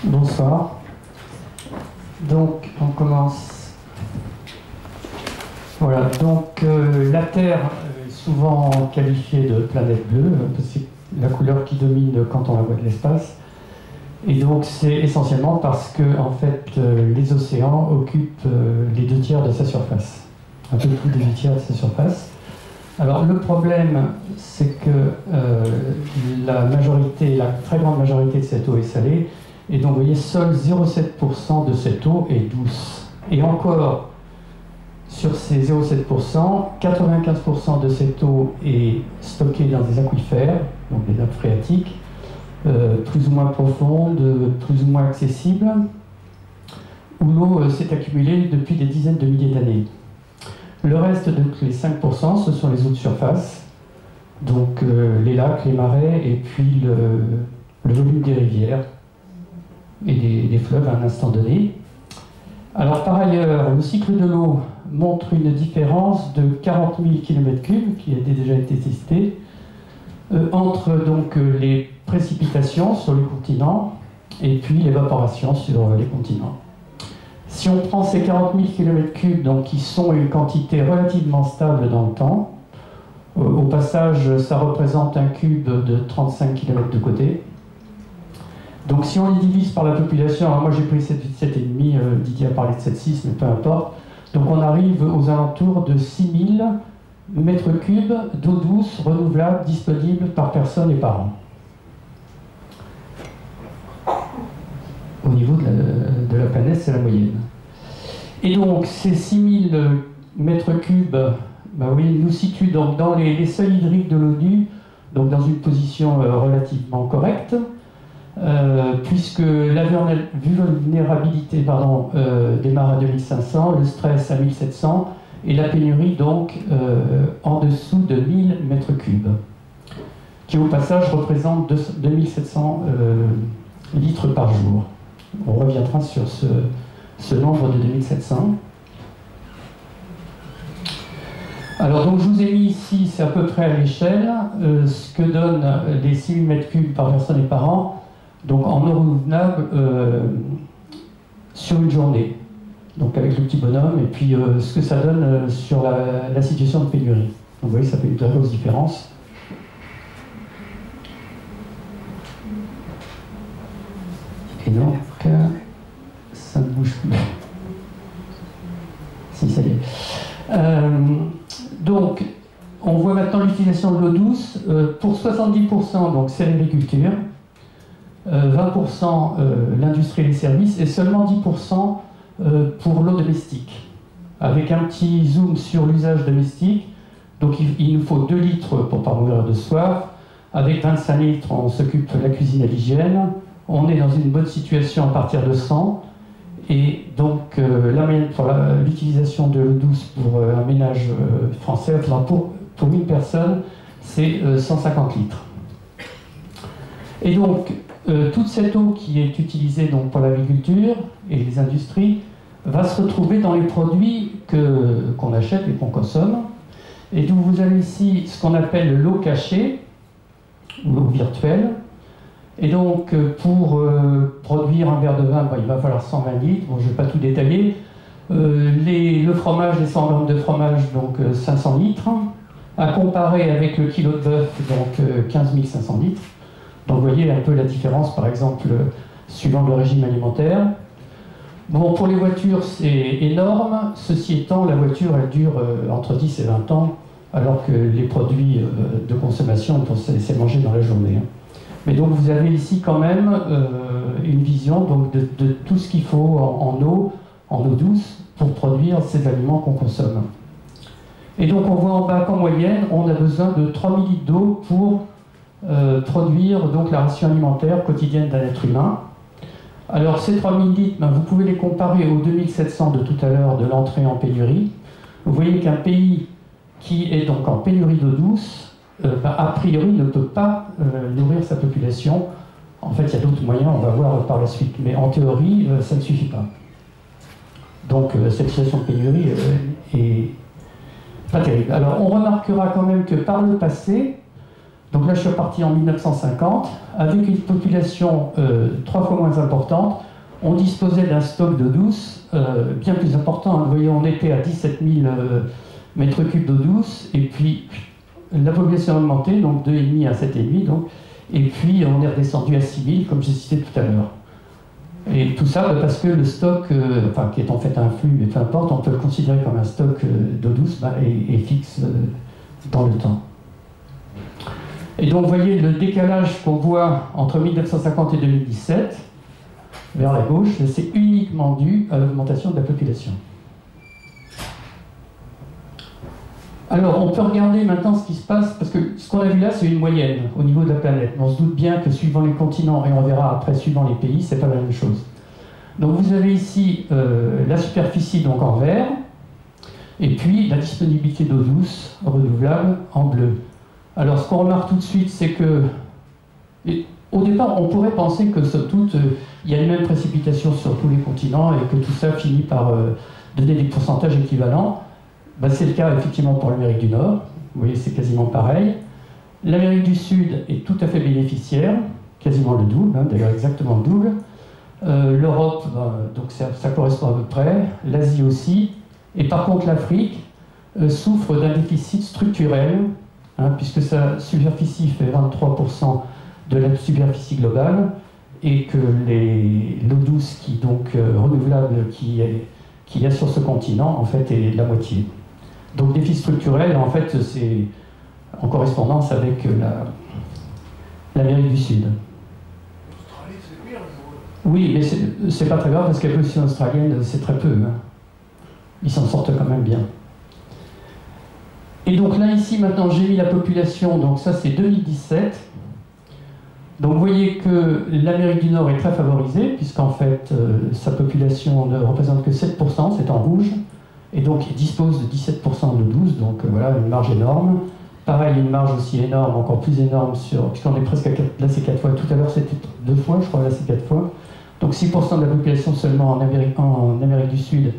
Bonsoir. Donc, on commence. Voilà, donc la Terre est souvent qualifiée de planète bleue, c'est la couleur qui domine quand on la voit de l'espace. Et donc, c'est essentiellement parce que, en fait, les océans occupent les 2 tiers de sa surface, un peu plus des 2 tiers de sa surface. Alors, le problème, c'est que la très grande majorité de cette eau est salée. Et donc, vous voyez, seul 0,7% de cette eau est douce. Et encore, sur ces 0,7%, 95% de cette eau est stockée dans des aquifères, donc des nappes phréatiques, plus ou moins profondes, plus ou moins accessibles, où l'eau s'est accumulée depuis des dizaines de milliers d'années. Le reste, donc les 5%, ce sont les eaux de surface, donc les lacs, les marais, et puis le volume des rivières et des fleuves à un instant donné. Alors par ailleurs, le cycle de l'eau montre une différence de 40 000 km3 qui a déjà été testée entre donc les précipitations sur les continents et puis l'évaporation sur les continents. Si on prend ces 40 000 km3, donc qui sont une quantité relativement stable dans le temps, au passage ça représente un cube de 35 km de côté. Donc si on les divise par la population, alors moi j'ai pris 7,5, Didier a parlé de 7,6, mais peu importe. Donc on arrive aux alentours de 6000 mètres cubes d'eau douce renouvelable disponible par personne et par an. Au niveau de la planète, c'est la moyenne. Et donc ces 6000 mètres cubes oui, nous situent donc dans les seuils hydriques de l'ONU, donc dans une position relativement correcte. Puisque la vulnérabilité démarre à 2500, le stress à 1700 et la pénurie donc en dessous de 1000 mètres cubes, qui au passage représente 2700 litres par jour. On reviendra sur ce nombre de 2700. Alors donc je vous ai mis ici, c'est à peu près à l'échelle, ce que donnent les 6000 mètres cubes par personne et par an, donc en eau renouvelable sur une journée, donc avec le petit bonhomme, et puis ce que ça donne sur la situation de pénurie. Donc vous voyez, ça fait une très grosse différence. Et donc, ça ne bouge plus. Si, ça y est. Donc, on voit maintenant l'utilisation de l'eau douce. Pour 70%, donc c'est l'agriculture. 20% l'industrie et les services, et seulement 10% pour l'eau domestique. Avec un petit zoom sur l'usage domestique, donc il nous faut 2 litres pour ne pas mourir de soif. Avec 25 litres, on s'occupe de la cuisine et l'hygiène. On est dans une bonne situation à partir de 100. Et donc la moyenne pour l'utilisation de l'eau douce pour un ménage français, enfin pour une personne, c'est 150 litres. Et donc, toute cette eau qui est utilisée donc, pour l'agriculture et les industries va se retrouver dans les produits qu'on achète et qu'on consomme. Et donc vous avez ici ce qu'on appelle l'eau cachée, ou l'eau virtuelle. Et donc pour produire un verre de vin, il va falloir 120 litres. Bon, je ne vais pas tout détailler. Le fromage, les 100 grammes de fromage, donc 500 litres. À comparer avec le kilo de bœuf, donc 15 500 litres. Donc vous voyez un peu la différence, par exemple, suivant le régime alimentaire. Bon, pour les voitures, c'est énorme. Ceci étant, la voiture, elle dure entre 10 et 20 ans, alors que les produits de consommation, on peut laisser manger dans la journée. Mais donc vous avez ici quand même une vision donc, de tout ce qu'il faut en eau douce, pour produire ces aliments qu'on consomme. Et donc on voit en bas qu'en moyenne, on a besoin de 3000 litres d'eau pour produire donc la ration alimentaire quotidienne d'un être humain. Alors ces 3000 litres, vous pouvez les comparer aux 2700 de tout à l'heure de l'entrée en pénurie. Vous voyez qu'un pays qui est donc en pénurie d'eau douce, a priori ne peut pas nourrir sa population. En fait, il y a d'autres moyens, on va voir par la suite, mais en théorie, ça ne suffit pas. Donc cette situation de pénurie est pas terrible. Alors on remarquera quand même que par le passé, Donc là, je suis reparti en 1950, avec une population 3 fois moins importante. On disposait d'un stock d'eau douce bien plus important. Vous voyez, on était à 17 000 mètres cubes d'eau douce, et puis la population a augmenté, donc 2,5 à 7,5, donc, et puis on est redescendu à 6 000, comme j'ai cité tout à l'heure. Et tout ça parce que le stock, enfin, qui est en fait un flux, mais peu importe, on peut le considérer comme un stock d'eau douce, est fixe dans le temps. Et donc, vous voyez le décalage qu'on voit entre 1950 et 2017, vers la gauche, c'est uniquement dû à l'augmentation de la population. Alors, on peut regarder maintenant ce qui se passe, parce que ce qu'on a vu là, c'est une moyenne au niveau de la planète. On se doute bien que suivant les continents, et on verra après suivant les pays, c'est pas la même chose. Donc, vous avez ici la superficie donc en vert, et puis la disponibilité d'eau douce renouvelable en bleu. Alors, ce qu'on remarque tout de suite, c'est que, au départ, on pourrait penser que, somme toute, il y a une même précipitation sur tous les continents et que tout ça finit par donner des pourcentages équivalents. Ben, c'est le cas, effectivement, pour l'Amérique du Nord. Vous voyez, c'est quasiment pareil. L'Amérique du Sud est tout à fait bénéficiaire, quasiment le double, hein, d'ailleurs exactement le double. L'Europe, ben, donc ça correspond à peu près. L'Asie aussi. Et par contre, l'Afrique souffre d'un déficit structurel, hein, puisque sa superficie fait 23% de la superficie globale, et que l'eau douce renouvelable qui y a sur ce continent, en fait, est la moitié. Donc déficit structurel, en fait, c'est en correspondance avec l'Amérique du Sud. L'Australie, c'est pire. Oui, mais c'est pas très grave, parce que la population australienne, c'est très peu. Hein. Ils s'en sortent quand même bien. Et donc là, ici, maintenant, j'ai mis la population, donc ça, c'est 2017. Donc vous voyez que l'Amérique du Nord est très favorisée, puisqu'en fait, sa population ne représente que 7%, c'est en rouge, et donc il dispose de 17% d'eau douce, donc voilà, une marge énorme. Pareil, une marge aussi énorme, encore plus énorme, puisqu'on est presque à 4, là c'est 4 fois, tout à l'heure c'était 2 fois, je crois, là c'est 4 fois. Donc 6% de la population seulement en Amérique du Sud,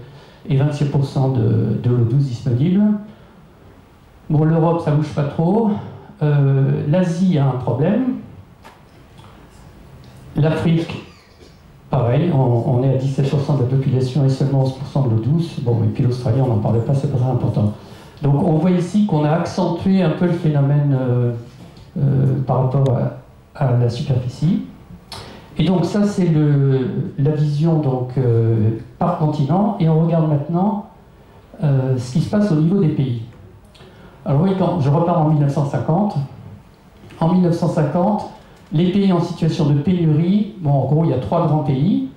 et 26% de l'eau douce disponible. Bon, l'Europe, ça bouge pas trop. L'Asie a un problème. L'Afrique, pareil, on est à 17% de la population et seulement 11% de l'eau douce. Bon, et puis l'Australie, on n'en parle pas, c'est pas très important. Donc on voit ici qu'on a accentué un peu le phénomène par rapport à la superficie. Et donc ça, c'est la vision donc, par continent. Et on regarde maintenant ce qui se passe au niveau des pays. Alors oui, quand je repars en 1950. En 1950, les pays en situation de pénurie, bon, en gros, il y a 3 grands pays,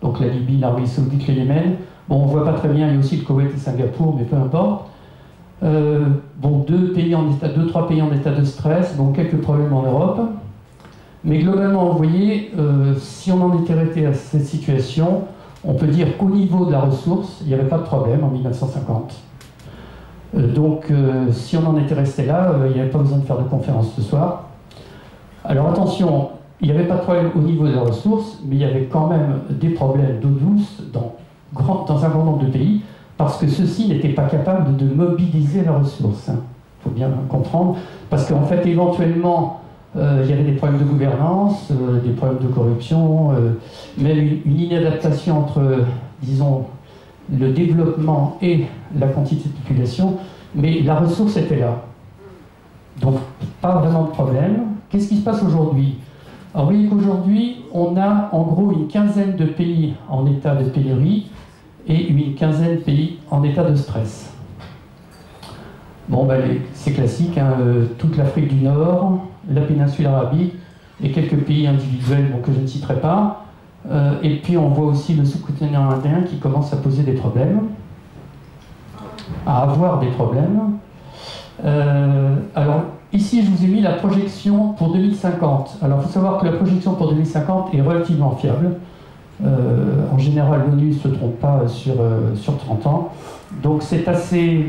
donc la Libye, l'Arabie Saoudite, le Yémen. Bon, on ne voit pas très bien, il y a aussi le Koweït et Singapour, mais peu importe. Bon, 2-3 pays en état de stress, bon, quelques problèmes en Europe. Mais globalement, vous voyez, si on en était arrêté à cette situation, on peut dire qu'au niveau de la ressource, il n'y avait pas de problème en 1950. Donc, si on en était resté là, il n'y avait pas besoin de faire de conférence ce soir. Alors attention, il n'y avait pas de problème au niveau des ressources, mais il y avait quand même des problèmes d'eau douce dans un grand nombre de pays, parce que ceux-ci n'étaient pas capables de mobiliser leurs ressources. Il faut bien comprendre, parce qu'en fait, éventuellement, il y avait des problèmes de gouvernance, des problèmes de corruption, même une inadaptation entre, disons, le développement et la quantité de population, mais la ressource était là. Donc, pas vraiment de problème. Qu'est-ce qui se passe aujourd'hui? Alors, vous voyez qu'aujourd'hui, on a en gros une quinzaine de pays en état de pénurie et une quinzaine de pays en état de stress. Bon, ben, c'est classique, hein, toute l'Afrique du Nord, la péninsule arabique et quelques pays individuels bon, que je ne citerai pas. Et puis, on voit aussi le sous-continent indien qui commence à poser des problèmes, à avoir des problèmes. Alors, ici, je vous ai mis la projection pour 2050. Alors, il faut savoir que la projection pour 2050 est relativement fiable. En général, l'ONU ne se trompe pas sur 30 ans. Donc, c'est assez...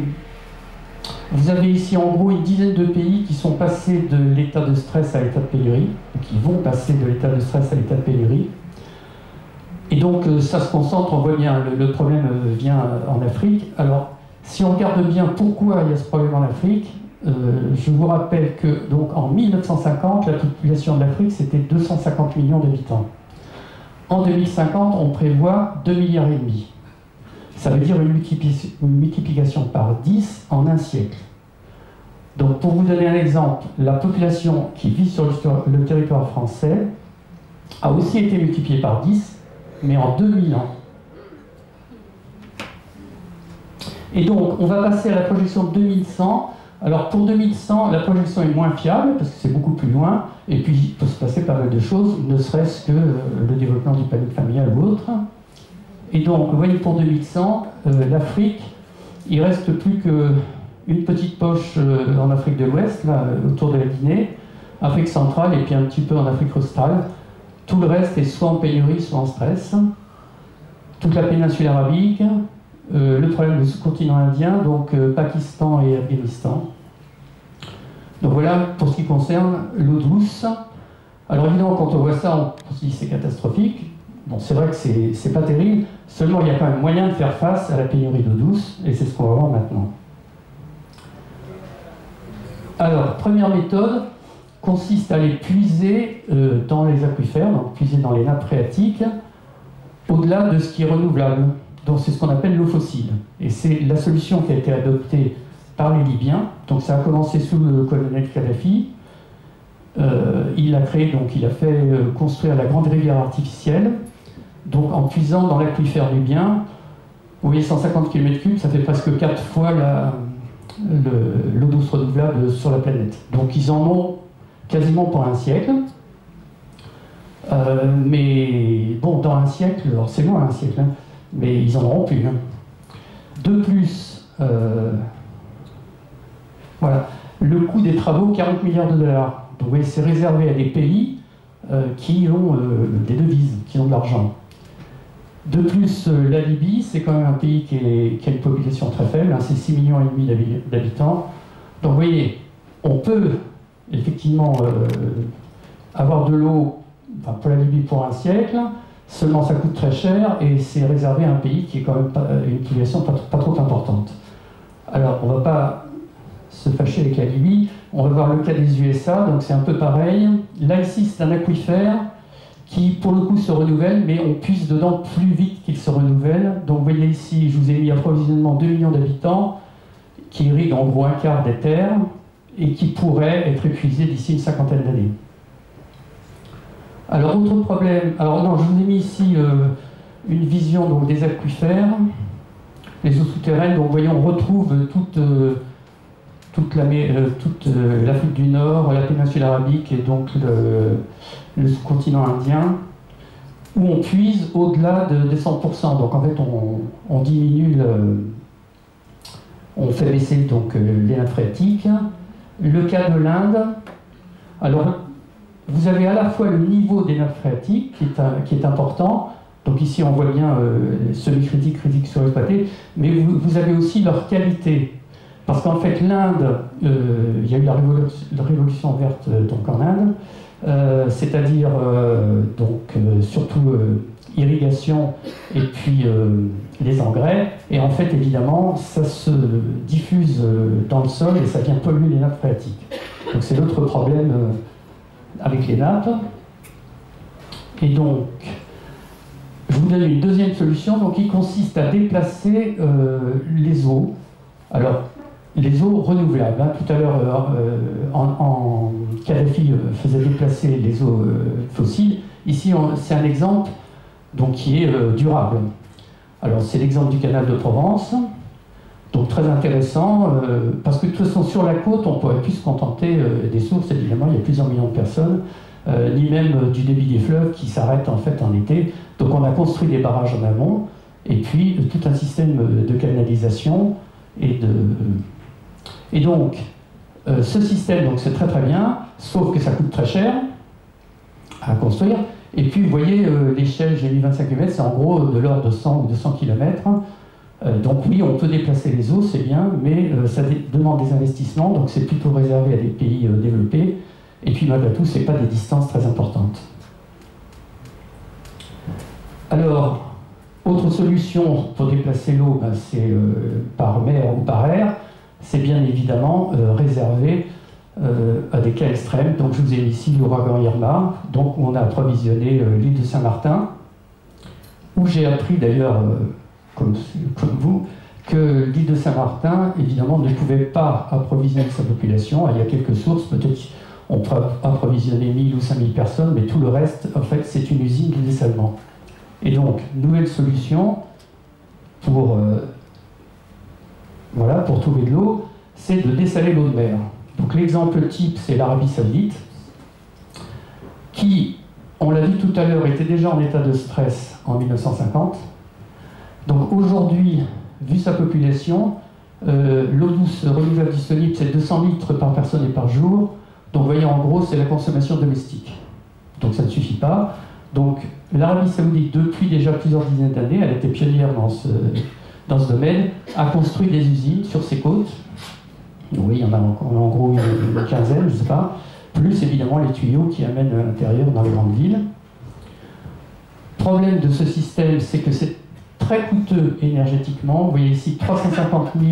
Vous avez ici, en gros, une dizaine de pays qui sont passés de l'état de stress à l'état de pénurie, ou qui vont passer de l'état de stress à l'état de pénurie. Et donc, ça se concentre, on voit bien, le problème vient en Afrique. Alors, si on regarde bien pourquoi il y a ce problème en Afrique, je vous rappelle que donc, en 1950, la population de l'Afrique, c'était 250 millions d'habitants. En 2050, on prévoit 2,5 milliards. Ça veut dire une multiplication par 10 en un siècle. Donc, pour vous donner un exemple, la population qui vit sur le territoire français a aussi été multipliée par 10, mais en 2000 ans. Et donc, on va passer à la projection de 2100. Alors, pour 2100, la projection est moins fiable, parce que c'est beaucoup plus loin, et puis il peut se passer pas mal de choses, ne serait-ce que le développement du planning familial ou autre. Et donc, vous voyez, pour 2100, l'Afrique, il reste plus qu'une petite poche en Afrique de l'Ouest, là, autour de la Guinée, Afrique centrale, et puis un petit peu en Afrique australe. Tout le reste est soit en pénurie, soit en stress. Toute la péninsule arabique, le problème du sous-continent indien, donc Pakistan et Afghanistan. Donc voilà pour ce qui concerne l'eau douce. Alors évidemment, quand on voit ça, on se dit c'est catastrophique. Bon, c'est vrai que c'est pas terrible, seulement il y a quand même moyen de faire face à la pénurie d'eau douce, et c'est ce qu'on va voir maintenant. Alors, première méthode consiste à aller puiser dans les aquifères, donc puiser dans les nappes phréatiques, au-delà de ce qui est renouvelable. Donc c'est ce qu'on appelle l'eau fossile. Et c'est la solution qui a été adoptée par les Libyens. Donc ça a commencé sous le colonel Kadhafi. Il a créé, donc il a fait construire la grande rivière artificielle. Donc en puisant dans l'aquifère libyen, vous voyez 150 km3, ça fait presque 4 fois l'eau douce renouvelable sur la planète. Donc ils en ont quasiment pour un siècle. Mais bon, dans un siècle, alors c'est loin un siècle, hein, mais ils en auront plus. Hein. De plus, voilà, le coût des travaux, 40 milliards de dollars. Donc vous voyez, c'est réservé à des pays qui ont des devises, qui ont de l'argent. De plus, la Libye, c'est quand même un pays qui a une population très faible, hein, c'est 6,5 millions d'habitants. Donc vous voyez, on peut effectivement avoir de l'eau pour la Libye pour un siècle, seulement ça coûte très cher et c'est réservé à un pays qui est quand même une population pas trop importante. Alors, on ne va pas se fâcher avec la Libye, on va voir le cas des USA, donc c'est un peu pareil. Là, ici, c'est un aquifère qui, pour le coup, se renouvelle, mais on puise dedans plus vite qu'il se renouvelle. Donc, vous voyez ici, je vous ai mis approvisionnement 2 millions d'habitants, qui irrigue en gros un quart des terres, et qui pourrait être épuisé d'ici une cinquantaine d'années. Alors, autre problème, alors non, je vous ai mis ici une vision donc, des aquifères, les eaux souterraines, donc vous voyez, on retrouve toute l'Afrique du Nord, la péninsule arabique et donc le sous-continent indien, où on puise au-delà des 100%. Donc en fait, on diminue, on fait baisser donc, les nappes phréatiques. Le cas de l'Inde, alors vous avez à la fois le niveau des nappes phréatiques qui est important, donc ici on voit bien semi-critique, critique surexploité, mais vous avez aussi leur qualité. Parce qu'en fait l'Inde, il y a eu la révolution verte donc en Inde, c'est-à-dire surtout irrigation et puis les engrais, et en fait évidemment ça se diffuse dans le sol et ça vient polluer les nappes phréatiques. Donc c'est l'autre problème avec les nappes. Et donc, je vous donne une deuxième solution donc, qui consiste à déplacer les eaux. Alors, les eaux renouvelables. Hein. Tout à l'heure, Kadhafi faisait déplacer les eaux fossiles. Ici, c'est un exemple donc, qui est durable. Alors, c'est l'exemple du canal de Provence. Donc, très intéressant, parce que de toute façon, sur la côte, on ne pourrait plus se contenter des sources, évidemment, il y a plusieurs millions de personnes, ni même du débit des fleuves qui s'arrête en fait en été. Donc, on a construit des barrages en amont, et puis tout un système de canalisation et donc, ce système, donc c'est très très bien, sauf que ça coûte très cher à construire. Et puis, vous voyez, l'échelle, j'ai mis 25 km, c'est en gros de l'ordre de 100 ou 200 km. Donc oui, on peut déplacer les eaux, c'est bien, mais ça demande des investissements, donc c'est plutôt réservé à des pays développés. Et puis malgré tout, ce n'est pas des distances très importantes. Alors, autre solution pour déplacer l'eau, ben, c'est par mer ou par air. c'est bien évidemment réservé à des cas extrêmes. Donc je vous ai mis ici l'ouragan Irma, donc où on a approvisionné l'île de Saint-Martin, où j'ai appris d'ailleurs, comme vous, que l'île de Saint-Martin, évidemment, ne pouvait pas approvisionner sa population. Il y a quelques sources, peut-être on peut approvisionner 1000 ou 5000 personnes, mais tout le reste, en fait, c'est une usine de dessalement. Et donc, nouvelle solution pour, voilà, pour trouver de l'eau, c'est de dessaler l'eau de mer. Donc l'exemple type, c'est l'Arabie Saoudite, qui, on l'a dit tout à l'heure, était déjà en état de stress en 1950. Donc aujourd'hui, vu sa population, l'eau douce renouvelable disponible, c'est 200 litres par personne et par jour. Donc vous voyez, en gros, c'est la consommation domestique. Donc ça ne suffit pas. Donc l'Arabie Saoudite, depuis déjà plusieurs dizaines d'années, elle était pionnière dans ce domaine, a construit des usines sur ses côtes. Oui, il y en a en gros une quinzaine, je ne sais pas. Plus évidemment les tuyaux qui amènent à l'intérieur dans les grandes villes. Problème de ce système, c'est que c'est très coûteux énergétiquement. Vous voyez ici 350 000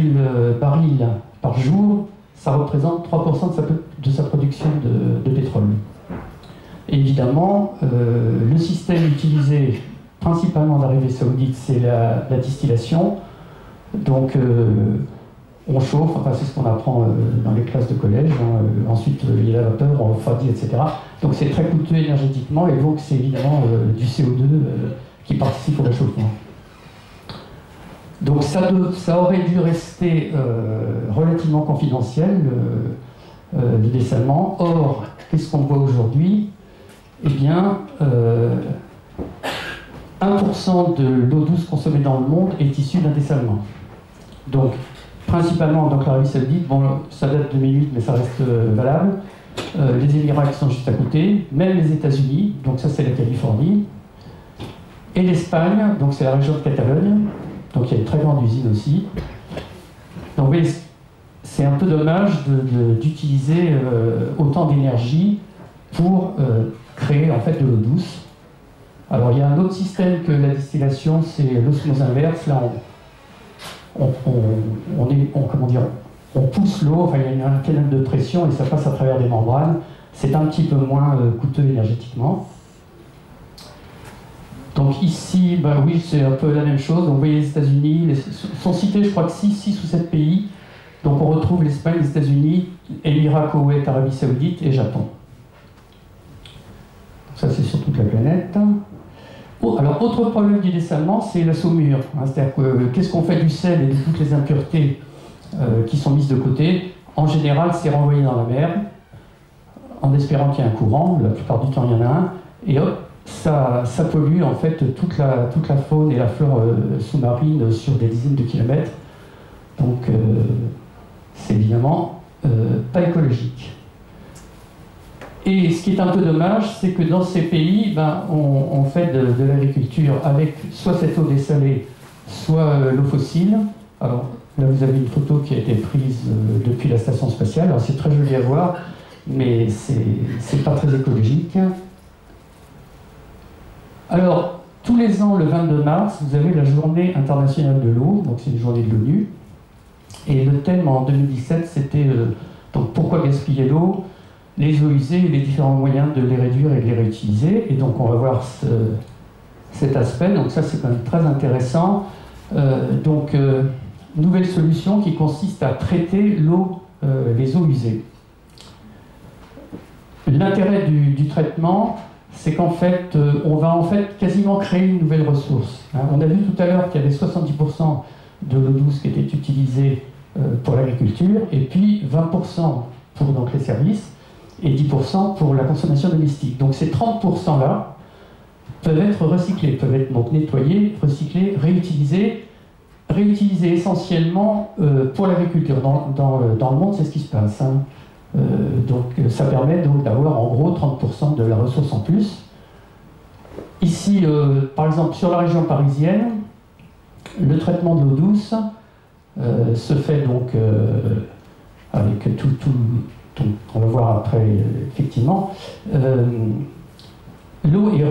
barils par jour, ça représente 3% de sa production de pétrole. Et évidemment, le système utilisé principalement d'Arabie Saoudite, c'est la distillation. Donc on chauffe, enfin c'est ce qu'on apprend dans les classes de collège, hein. Ensuite il y a la vapeur, on refroidit, etc. Donc c'est très coûteux énergétiquement et donc c'est évidemment du CO2 qui participe au réchauffement. Donc ça aurait dû rester relativement confidentiel, le dessalement. Or, qu'est-ce qu'on voit aujourd'hui? Eh bien, 1% de l'eau douce consommée dans le monde est issue d'un dessalement. Donc, principalement dans l'Arabie Saoudite, bon, ça date de 2008, mais ça reste valable. Les Émirats qui sont juste à côté, même les États-Unis, donc ça c'est la Californie, et l'Espagne, donc c'est la région de Catalogne, donc il y a une très grande usine aussi. Donc vous voyez, c'est un peu dommage d'utiliser autant d'énergie pour créer en fait de l'eau douce. Alors il y a un autre système que la distillation, c'est l'osmose inverse. Là on pousse l'eau, enfin il y a un canal de pression et ça passe à travers des membranes. C'est un petit peu moins coûteux énergétiquement. Donc ici, ben oui, c'est un peu la même chose. Donc vous voyez les États-Unis, sont cités je crois que 6 ou 7 pays. Donc on retrouve l'Espagne, les États-Unis, Émirats, Koweït, Arabie Saoudite et Japon. Ça c'est sur toute la planète. Oh, alors autre problème du dessalement, c'est la saumure. Hein, c'est-à-dire que qu'est-ce qu'on fait du sel et de toutes les impuretés qui sont mises de côté? En général, c'est renvoyé dans la mer, en espérant qu'il y ait un courant. La plupart du temps, il y en a un. Et hop, ça pollue en fait toute la faune et la flore sous-marine sur des dizaines de kilomètres. Donc c'est évidemment pas écologique. Et ce qui est un peu dommage, c'est que dans ces pays, ben, on fait de l'agriculture avec soit cette eau dessalée, soit l'eau fossile. Alors là, vous avez une photo qui a été prise depuis la station spatiale. Alors c'est très joli à voir, mais c'est pas très écologique. Alors, tous les ans, le 22 mars, vous avez la journée internationale de l'eau, donc c'est une journée de l'ONU. Et le thème en 2017, c'était donc pourquoi gaspiller l'eau, les eaux usées et les différents moyens de les réduire et de les réutiliser. Et donc on va voir cet aspect, donc ça c'est quand même très intéressant. Nouvelle solution qui consiste à traiter l'eau, les eaux usées. L'intérêt du traitement, c'est qu'en fait, on va en fait quasiment créer une nouvelle ressource. Hein. On a vu tout à l'heure qu'il y avait 70% de l'eau douce qui était utilisée pour l'agriculture, et puis 20% pour donc, les services, et 10% pour la consommation domestique. Donc ces 30%-là peuvent être recyclés, peuvent être donc nettoyés, recyclés, réutilisés essentiellement pour l'agriculture. Dans le monde, c'est ce qui se passe. Hein. Donc ça permet donc d'avoir en gros 30% de la ressource en plus. Ici, par exemple, sur la région parisienne, le traitement de l'eau douce se fait donc avec on va voir après effectivement. L'eau est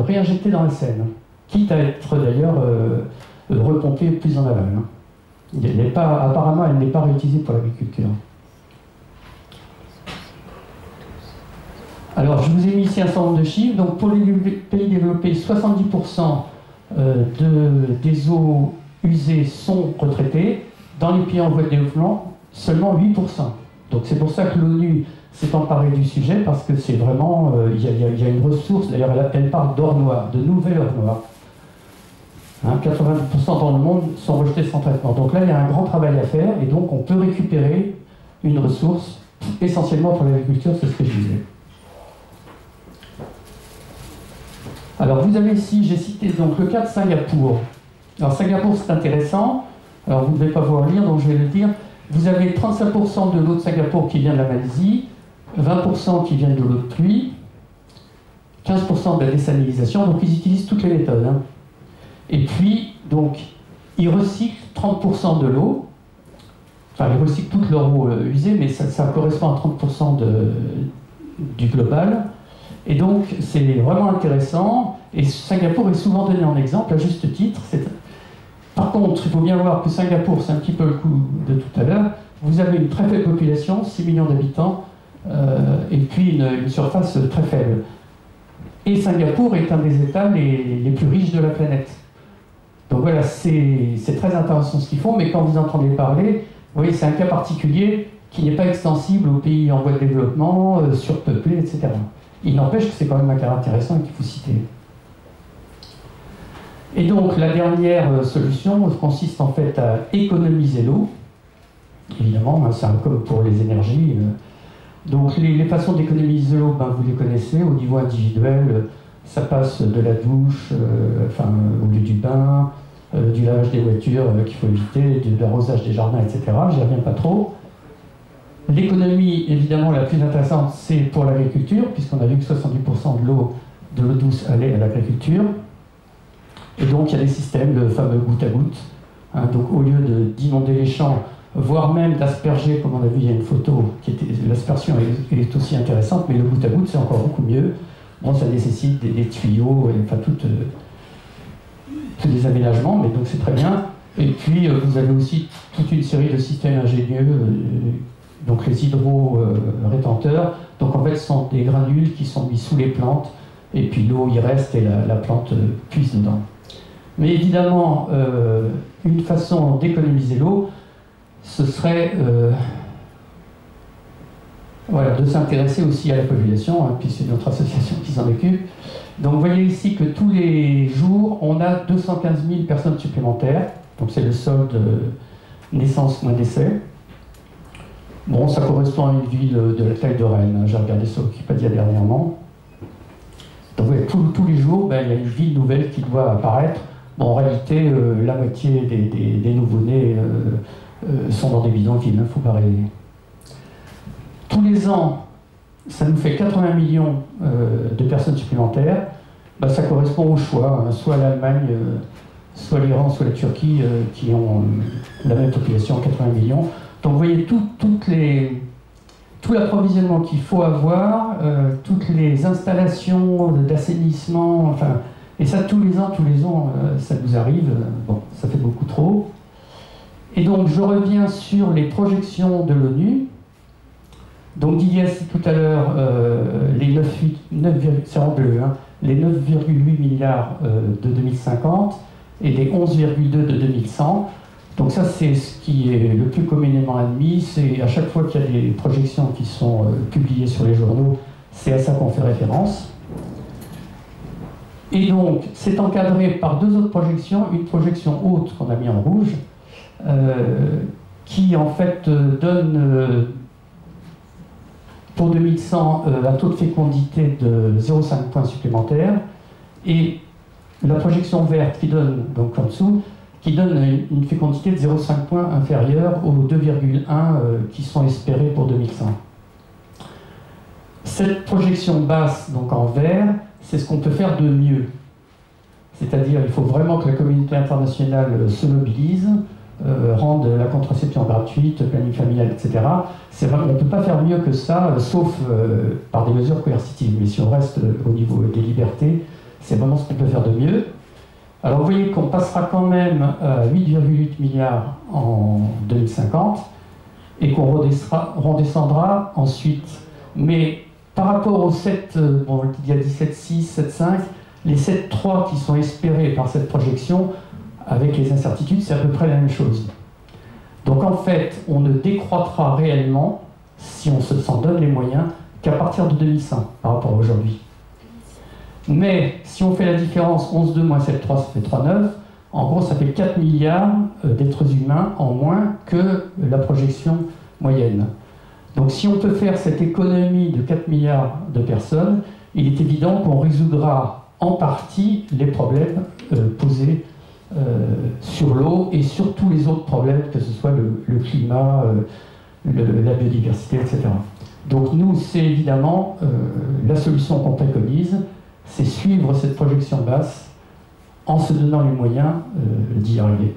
réinjectée dans la Seine, quitte à être d'ailleurs repompée plus en aval. Hein. Apparemment, elle n'est pas réutilisée pour l'agriculture. Alors, je vous ai mis ici un certain nombre de chiffres. Donc, pour les pays développés, 70% des eaux usées sont retraitées. Dans les pays en voie de développement, seulement 8%. Donc, c'est pour ça que l'ONU s'est emparée du sujet, parce que c'est vraiment... Il y a une ressource, d'ailleurs, elle parle d'or noir, de nouvelle or noir. 90% dans le monde sont rejetés sans traitement. Donc là, il y a un grand travail à faire, et donc on peut récupérer une ressource, essentiellement pour l'agriculture, c'est ce que je disais. Alors vous avez ici, j'ai cité donc le cas de Singapour. Alors Singapour, c'est intéressant. Alors vous ne devez pas voir lire, donc je vais le dire. Vous avez 35% de l'eau de Singapour qui vient de la Malaisie, 20% qui vient de l'eau de pluie, 15% de la désalinisation, donc ils utilisent toutes les méthodes. Et puis, donc, ils recyclent 30% de l'eau, enfin ils recyclent toute leur eau usée, mais ça correspond à 30% du global. Et donc, c'est vraiment intéressant, et Singapour est souvent donné en exemple, à juste titre. Par contre, il faut bien voir que Singapour, c'est un petit peu le coup de tout à l'heure, vous avez une très faible population, 6 millions d'habitants, et puis une surface très faible. Et Singapour est un des États les plus riches de la planète. Donc voilà, c'est très intéressant ce qu'ils font, mais quand vous entendez parler, vous voyez, c'est un cas particulier qui n'est pas extensible aux pays en voie de développement, surpeuplés, etc. Il n'empêche que c'est quand même un cas intéressant et qu'il faut citer. Et donc, la dernière solution consiste en fait à économiser l'eau. Évidemment, c'est comme pour les énergies. Donc, les façons d'économiser l'eau, vous les connaissez. Au niveau individuel, ça passe de la douche, au lieu du bain, du lavage des voitures qu'il faut éviter, de l'arrosage des jardins, etc. J'y reviens pas trop. L'économie, évidemment, la plus intéressante, c'est pour l'agriculture, puisqu'on a vu que 70% de l'eau douce allait à l'agriculture. Et donc, il y a des systèmes, le fameux goutte à goutte. Donc, au lieu d'inonder les champs, voire même d'asperger, comme on a vu, il y a une photo, l'aspersion est aussi intéressante, mais le goutte à goutte, c'est encore beaucoup mieux. Bon, ça nécessite des tuyaux, tous des aménagements, mais donc c'est très bien. Et puis, vous avez aussi toute une série de systèmes ingénieux, donc les hydro-rétenteurs. Donc, en fait, ce sont des granules qui sont mis sous les plantes, et puis l'eau y reste et la plante puise dedans. Mais évidemment, une façon d'économiser l'eau, ce serait de s'intéresser aussi à la population, puis c'est notre association qui s'en occupe. Donc vous voyez ici que tous les jours, on a 215 000 personnes supplémentaires, donc c'est le solde naissance moins décès. Bon, ça correspond à une ville de la taille de Rennes, j'ai regardé sur Wikipédia dernièrement. Donc vous voyez, tous les jours, il y a une ville nouvelle qui doit apparaître. Bon, en réalité, la moitié des nouveau-nés sont dans des bidonvilles, il ne faut pas rêver. Tous les ans, ça nous fait 80 millions de personnes supplémentaires. Ça correspond au choix, soit l'Allemagne, soit l'Iran, soit la Turquie, qui ont la même population, 80 millions. Donc vous voyez, tout l'approvisionnement qu'il faut avoir, toutes les installations d'assainissement, et ça tous les ans, ça nous arrive. Bon, ça fait beaucoup trop. Et donc je reviens sur les projections de l'ONU. Donc Didier a dit tout à l'heure les 9,8 milliards de 2050 et les 11,2 de 2100. Donc ça, c'est ce qui est le plus communément admis. C'est à chaque fois qu'il y a des projections qui sont publiées sur les journaux, c'est à ça qu'on fait référence. Et donc, c'est encadré par deux autres projections. Une projection haute qu'on a mis en rouge, qui en fait donne pour 2100 un taux de fécondité de 0,5 points supplémentaires. Et la projection verte qui donne, donc en dessous, qui donne une fécondité de 0,5 points inférieure aux 2,1 qui sont espérés pour 2100. Cette projection basse, donc en vert, c'est ce qu'on peut faire de mieux. C'est-à-dire, il faut vraiment que la communauté internationale se mobilise, rende la contraception gratuite, planning familial, etc. On ne peut pas faire mieux que ça, sauf par des mesures coercitives. Mais si on reste au niveau des libertés, c'est vraiment ce qu'on peut faire de mieux. Alors vous voyez qu'on passera quand même à 8,8 milliards en 2050 et qu'on redescendra ensuite. Mais par rapport aux 7, bon, il y a dit 7,6, 7,5, les 7,3 qui sont espérés par cette projection, avec les incertitudes, c'est à peu près la même chose. Donc en fait, on ne décroîtra réellement, si on s'en donne les moyens, qu'à partir de 2100 par rapport à aujourd'hui. Mais si on fait la différence 11,2 moins 7,3, ça fait 3,9. En gros, ça fait 4 milliards d'êtres humains en moins que la projection moyenne. Donc si on peut faire cette économie de 4 milliards de personnes, il est évident qu'on résoudra en partie les problèmes posés sur l'eau et sur tous les autres problèmes, que ce soit le climat, la biodiversité, etc. Donc nous, c'est évidemment la solution qu'on préconise, c'est suivre cette projection basse en se donnant les moyens d'y arriver.